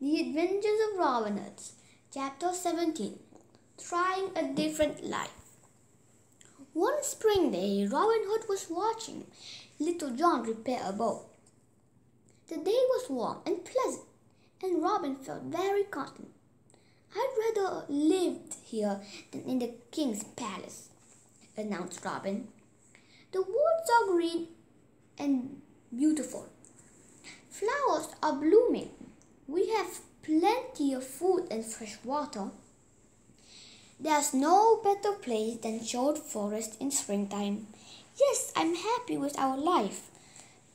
The Adventures of Robin Hood, Chapter 17. Trying a Different Life. One spring day, Robin Hood was watching Little John repair a boat. The day was warm and pleasant, and Robin felt very content. "I'd rather lived here than in the king's palace," announced Robin. "The woods are green and beautiful. Flowers are blooming. We have plenty of food and fresh water. There's no better place than Short Forest in springtime. Yes, I'm happy with our life,"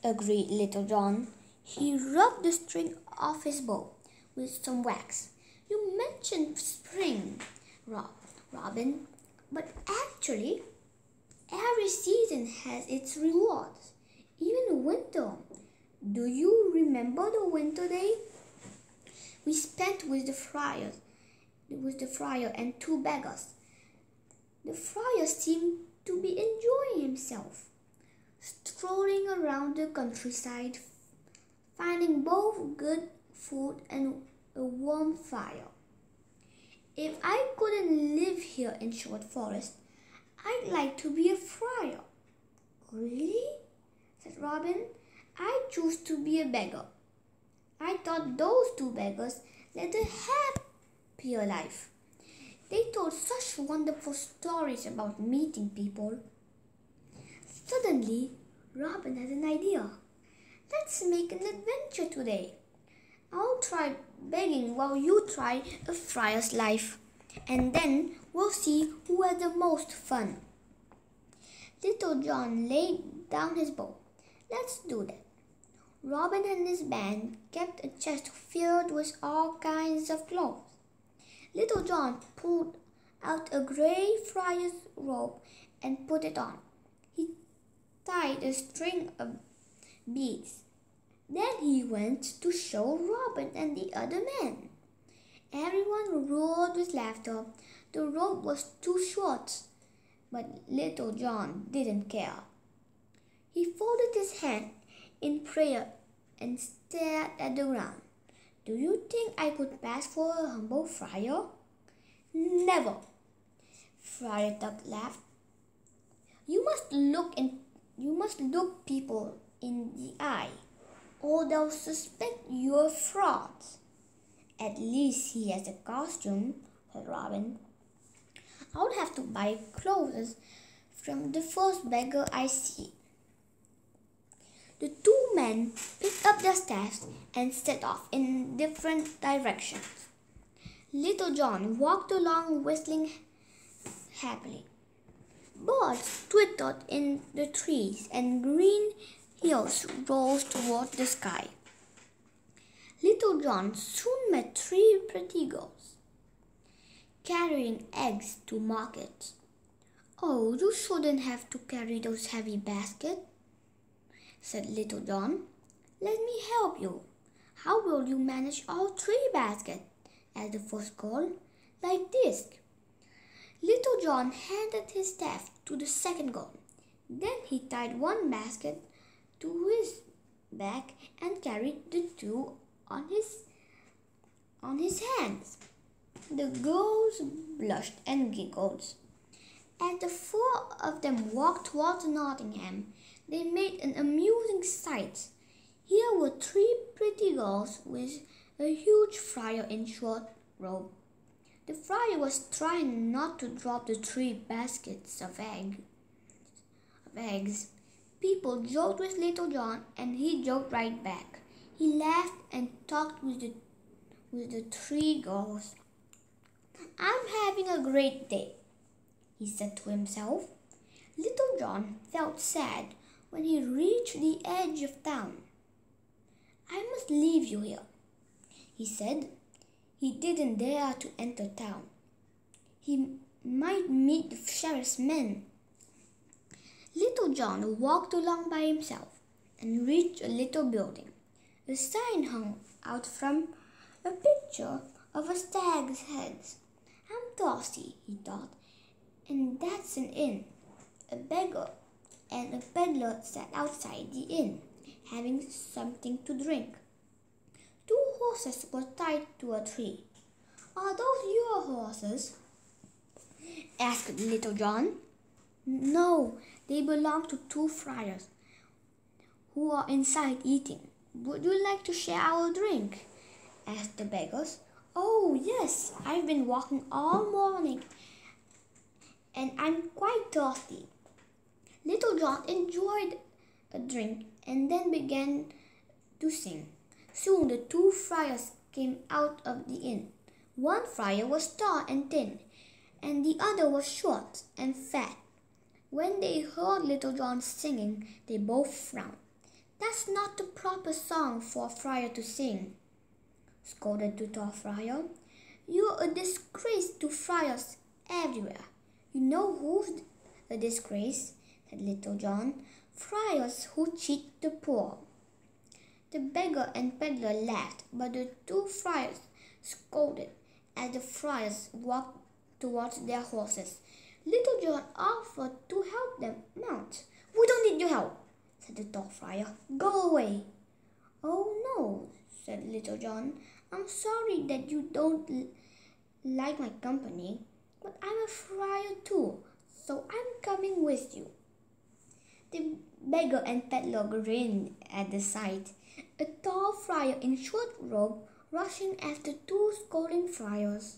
agreed Little John. He rubbed the string off his bow with some wax. "You mentioned spring, Robin, but actually, every season has its rewards, even winter. Do you remember the winter day we spent with the friar and two beggars? The friar seemed to be enjoying himself, strolling around the countryside, finding both good food and a warm fire. If I couldn't live here in Short Forest, I'd like to be a friar." "Really?" said Robin. "I choose to be a beggar. I thought those two beggars led a happier life. They told such wonderful stories about meeting people." Suddenly, Robin had an idea. "Let's make an adventure today. I'll try begging while you try a friar's life, and then we'll see who had the most fun." Little John laid down his bow. "Let's do that." Robin and his band kept a chest filled with all kinds of clothes. Little John pulled out a grey friar's robe and put it on. He tied a string of beads. Then he went to show Robin and the other men. Everyone roared with laughter. The rope was too short, but Little John didn't care. He folded his hand in prayer and stared at the ground. "Do you think I could pass for a humble friar?" "Never," Friar Tuck laughed. You must look people in the eye, or they'll suspect you're frauds." "At least he has a costume," said Robin. "I'll have to buy clothes from the first beggar I see." The two men picked up their staffs and set off in different directions. Little John walked along whistling happily. Birds twittered in the trees and green hills rose toward the sky. Little John soon met three pretty girls carrying eggs to market. "Oh, you shouldn't have to carry those heavy baskets," said Little John. "Let me help you." "How will you manage all three baskets?" asked the first girl. "Like this." Little John handed his staff to the second girl. Then he tied one basket to his back and carried the two on his hands. The girls blushed and giggled. As the four of them walked towards Nottingham, they made an amusing sight. Here were three pretty girls with a huge friar in short robe. The friar was trying not to drop the three baskets of eggs. People joked with Little John, and he joked right back. He laughed and talked with the three girls. "I'm having a great day," he said to himself. Little John felt sad when he reached the edge of town. "I must leave you here," he said. He didn't dare to enter town. He might meet the sheriff's men. Little John walked along by himself and reached a little building. A sign hung out from a picture of a stag's head. "I'm thirsty," he thought, "and that's an inn." A beggar and a peddler sat outside the inn, having something to drink. Two horses were tied to a tree. Are those your horses? Asked Little John. No, they belong to two friars who are inside eating. Would you like to share our drink? Asked the beggars. Oh, yes, I've been walking all morning and I'm quite thirsty. Little John enjoyed a drink and then began to sing. Soon the two friars came out of the inn. One friar was tall and thin, and the other was short and fat. When they heard Little John singing, they both frowned. That's not the proper song for a friar to sing, scolded the tall friar. You're a disgrace to friars everywhere. You know who's a disgrace? Said Little John. Friars who cheat the poor. The beggar and peddler laughed, but the two friars scolded as the friars walked towards their horses. Little John offered to help them mount. We don't need your help, said the tall friar. Go away. Oh no, said Little John. I'm sorry that you don't like my company, but I'm a friar too, so I'm coming with you. The beggar and peddler grinned at the sight. A tall friar in short robe rushing after two scolding friars.